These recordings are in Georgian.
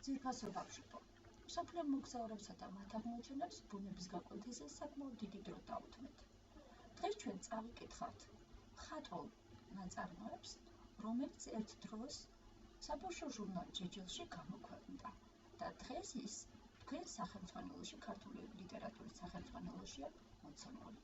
ძვირფასო ბავშვებო, მსოფლიო მოგზაურებსა და მათ აღმოჩენებს ბუნების გაკვეთილზე საკმაოდ დიდი დრო დაუთმეთ. დღეს ჩვენ წავიკითხავთ მხატვრულ ნაწარმოებს, რომელიც ერთ დროს საბავშვო ჟურნალ ჯეჯელში გამოქვეყნდა და დღეს ის თქვენ სახელმძღვანელოში, ქართული ლიტერატურის სახელმძღვანელოშია მოცემული.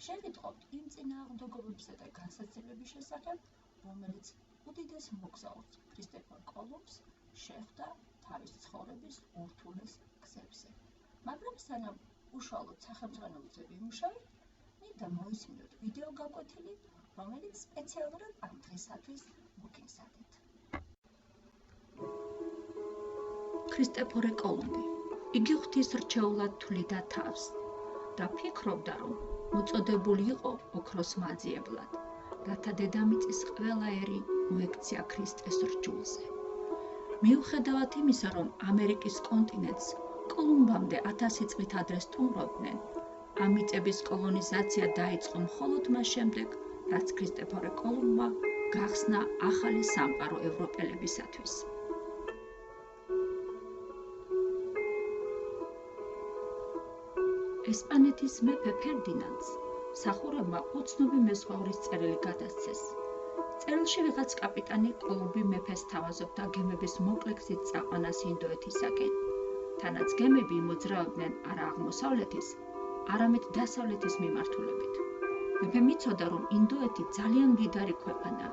შევიტყობთ იმ წინააღმდეგობებისა და განსაცდელების შესახებ, რომელიც უდიდეს მოგზაურს ქრისტეფორ კოლუმბს შეხვდა თავის ცხოვრების ურთულეს გზებზე. მაგრამ სანამ უშუალოდ სახელმძღვანელოზე ვიმუშავებთ, მინდა მოისმინოთ ვიდეო გაკვეთილი, რომელიც სპეციალურად ამ დღისათვის მოგინსადეთ. ქრისტეფორ კოლუმბი. იგი ღვთისმრჩეულად თვლიდა თავს და ფიქრობდა, რომ მოწოდებული იყო ოქროს მაძიებლად, რათა დედამიწის ყველა ერი მოექცია ქრისტეს რჯულზე. მიუხედავად იმისა, რომ ამერიკის კონტინენტს კოლუმბამდე 1000 წლით ადრე სტუმრობდნენ, ამ მიწების კოლონიზაცია დაიწყო მხოლოდ მას შემდეგ, რაც ქრისტეფორ კოლუმბმა გახსნა ახალი სამყარო ევროპელებისათვის. ესპანეთის მეფე ფერდინანდს მსახურებმა უცნობი მეზღვაურის წერილი გადასცეს. წერილში ვიღაც კაპიტანი კოლუმბი მეფეს თავაზობდა გემების მოკლე გზით წაყვანას ინდოეთისაკენ. თანაც გემები იმოძრავებდნენ არა აღმოსავლეთის, არამედ დასავლეთის მიმართულებით. მეფე მიცოდა, რომ ინდოეთი ძალიან მდიდარი ქვეყანაა.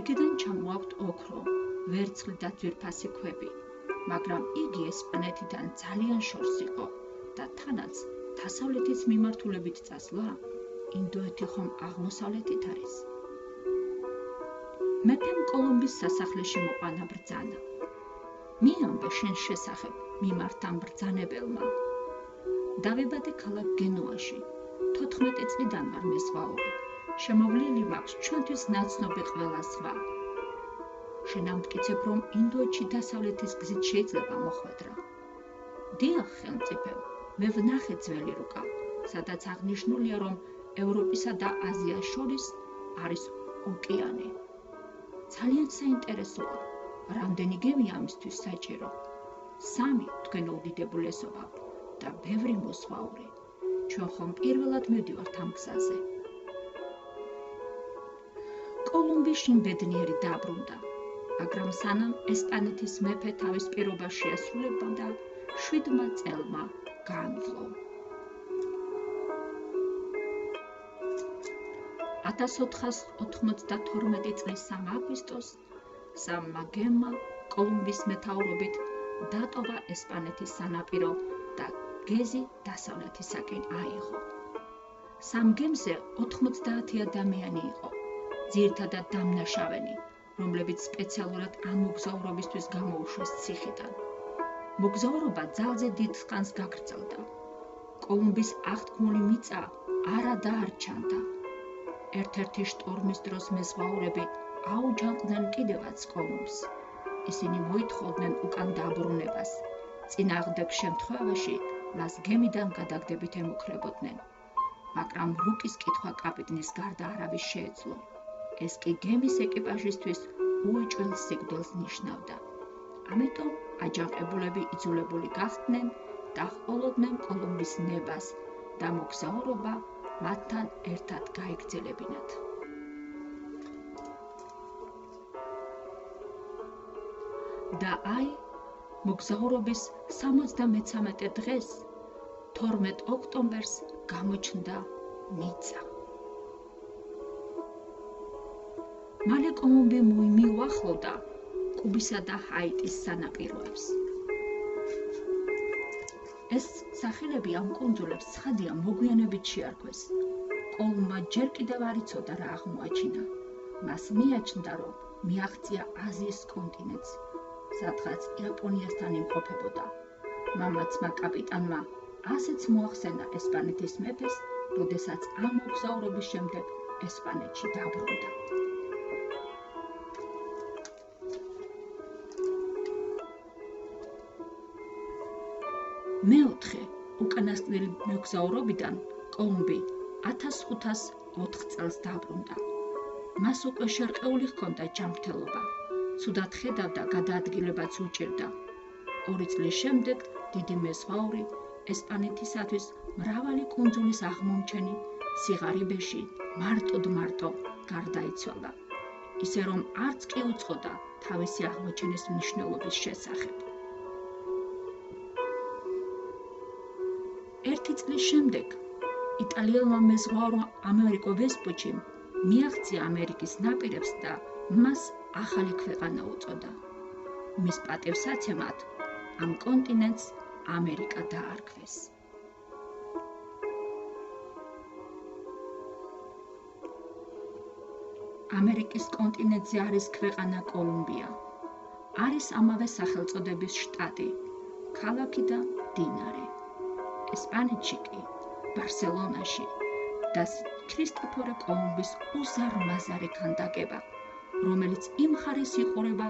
იქიდან ჩამოაქვთ ოქრო, ვერცხლი და ძვირფასი ქვები, მაგრამ იგი ესპანეთიდან ძალიან შორს იყო და თანაც დასავლეთის მიმართულებით წასვლა, ინდოეთი ხომ აღმოსავლეთით არის. მეფემ კოლუმბის სასახლეში მოყვანა ბრძანა. მიამბე შენ შესახებ მიმართ ამ ბრძანებელმა. დავიბადე ქალაქ გენუაში. 14 წლიდან ვარ მეზღვაური. შემოვლილი მაქვს ჩვენთვის ნაცნობი ყველა ზღვა. შენ ამტკიცებ, რომ ინდოეთში დასავლეთის გზით შეიძლება მოხვედრა. დიახ, ხელმწიფე, მე ვნახე ძველი რუკა, სადაც აღნიშნულია, რომ ევროპისა და აზიას შორის არის ოკეანე. ძალიან საინტერესოა, რამდენი გემია ამისთვის საჭირო. 3 თქვენ უდიდებულესობა და ბევრი მოსვაური. ჩვენ ხომ პირველად მივდივართ ამ გზაზე. კოლუმბი შინბედნიერი დაბრუნდა, მაგრამ სანამ ესპანეთის მეფე თავის პირობას შეასრულებდა, 7 წელმა განვლო. 1492 წლის 3 აგვისტოს სამმა გემმა კოლუმბის მეთაურობით დატოვა ესპანეთის სანაპირო და გეზი დასავლეთისაკენ აიღო. 3 გემზე 90 ადამიანი იყო, ძირითადად დამნაშავენი, რომლებიც სპეციალურად ამ მოგზაურობისთვის გამოუშვეს ციხიდან. მოგზაურობა ძალზე დიდ ხანს გაგრძელდა. კოლუმბის აღთქმული მიწა არა დაარჩანდა. ერთ-ერთი შტორმის დროს მეზღვაურები აუჯანყდნენ კიდევაც კოლუმბს. ისინი მოითხოვდნენ უკან დაბრუნებას. წინააღმდეგ შემთხვევაში მას გემიდან გადაგდებით ემუქრებოდნენ. მაგრამ რუკის კითხვა კაპიტნის გარდა არავის შეეძლო. ეს კი გემის ეკიპაჟისთვის უეჭველ სიკვდილს ნიშნავდა. ამიტომ აჯანყებულები იძულებული გახდნენ და ჰყოლოდნენ კოლუმბის ნებას და მოგზაურობა მათთან ერთად გაიგრძელებინათ. და აი, მოგზაურობის 73 დღეს, 12 ოქტომბერს გამოჩნდა მიწა. მალე კოლუმბი მიუახლოვდა კუბისა და ჰაიტის სანაპიროებს. ეს სახელები ამ კუნძულებს ცხადია მოგვიანებით შეარქვეს. კოლუმბმა ჯერ კიდევ არ იცოდა რა აღმოაჩინა. მას მიაჩნდა, რომ მიაღწია აზიის კონტინენტს, სადღაც იაპონიასთან იმყოფებოდა. მამაცმა კაპიტანმა ასეც მოახსენა ესპანეთის მეფეს, როდესაც ამ მოგზაურობის შემდეგ ესპანეთში დაბრუნდა. მეოთხე უკანასკნელი მოგზაურობიდან კოლუმბი 1504 წელს დაბრუნდა. მას უკვე შერყეული ჰქონდა ჯანმრთელობა, ცუდად ხედავდა, გადაადგილებაც უჭირდა. 2 წლის შემდეგ დიდი მეზღვაური ესპანეთისათვის მრავალი კუნძულის აღმომჩენი სიღარიბეში მარტო გარდაიცვალა, ისე რომ არც კი უწყოდა თავისი აღმოჩენის მნიშვნელობის შესახებ. 1 წლის შემდეგ იტალიელმა მეზღვაურმა ამერიკო ვესპუჩიმ მიაღწია ამერიკის ნაპირებს და მას ახალი ქვეყანა უწოდა. მის პატივსაცემად ამ კონტინენტს ამერიკა დაარქვეს. ამერიკის კონტინენტზე არის ქვეყანა კოლუმბია. არის ამავე სახელწოდების შტატი, ქალაქი და მდინარე. ესპანეთში კი, ბარსელონაში და ქრისტოფორე კოლუმბის უზარმაზარი ქანდაკება, რომელიც იმ მხარეს იყურება,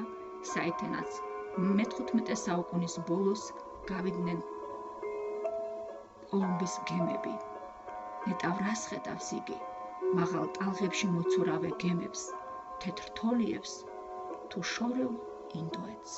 საიდანაც მე-15 საუკუნის ბოლოს გავიდნენ კოლუმბის გემები. ნეტავ რას ხედავს იგი? მაღალ ტალღებში მოცურავე გემებს, თეთრ თოლიებს თუ შორეულ ინდოეთს.